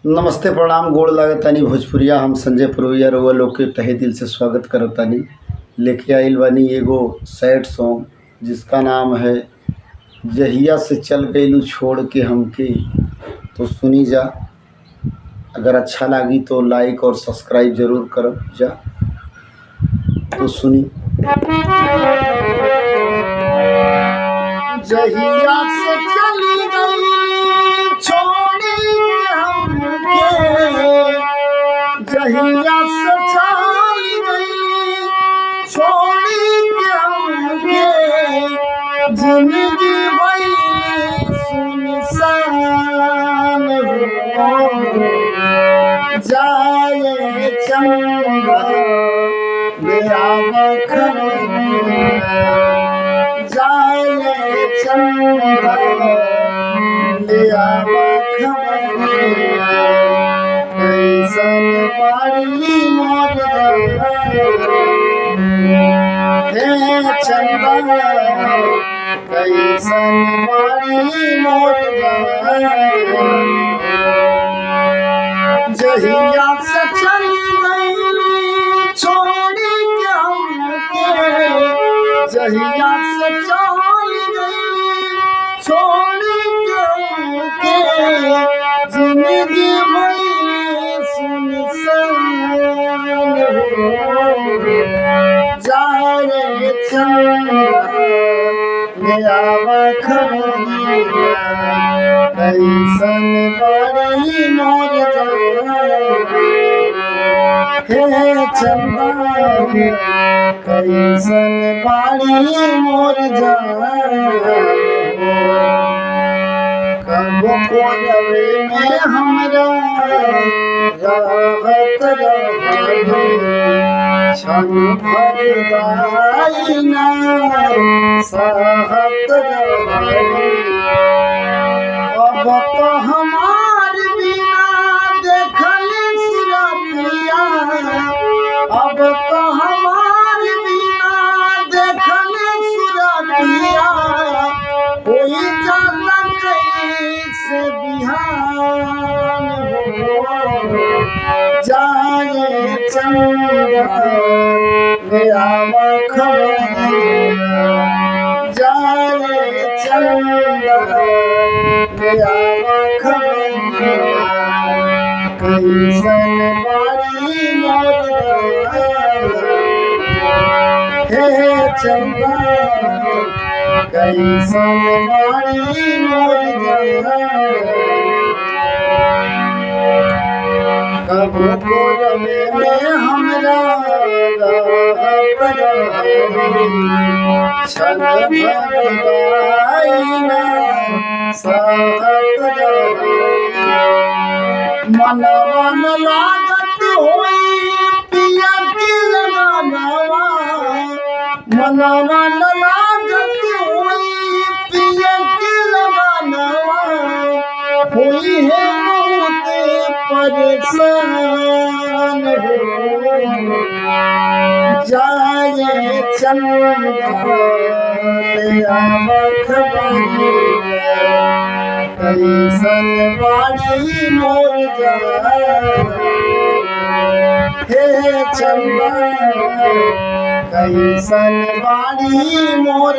नमस्ते प्रणाम गोड़ लागतानी भोजपुरिया। हम संजय पुरोहिया रउआ लोग के तहे दिल से स्वागत करतानी। लेके आइल बानी एगो सैड सॉन्ग जिसका नाम है जहिया से चल गइलू छोड़ के हमके। तो सुनी जा, अगर अच्छा लगी तो लाइक और सब्सक्राइब जरूर करब जा। तो सुनी। जहिया से चली गई छोड़ी हमके, जहिया से चली गई छोड़ी हमके, जिंदगी भई सुनसान हो जाए चंदा मेरा जाए चंदा लिया कैसन बाड़ी मोर हे चंदा, कैसन बाड़ी मोर जहिया से चली गई छोड़ी के हमके, जहिया से चली गई छोड़ी के जिंदगी भई सुनसान हो जाए चंदा मेरा खबरिया, कैसन बड़ी मोर हे चंदा, कैसन बाड़ी मोर कबो कोलवे में हमरा रहत रही, क्षण भर गाइना सहत रही। अब तो हमार बिना देखल सुरतिया, अब तो हमार बिना देखल सुरतिया, कोई जाता कैसे बिहान हो जाए चंदा मेरा खबरिया, जाए चंदा मेरा खबरिया, कैसन बाड़ी मोर हे चंदा, कैसन बाड़ी मोर कबो कोलवे में हमरा क्षण भर गाइना सहत मनवा न लागत होई पिया की लगानवा, मनवा न लागत होई पिया की लगानवा, होई है बहुत परेशान हो जाए चंदा मेरा खबरिया, कैसन बाड़ी मोर हे चंदा, कैसन बाड़ी मोर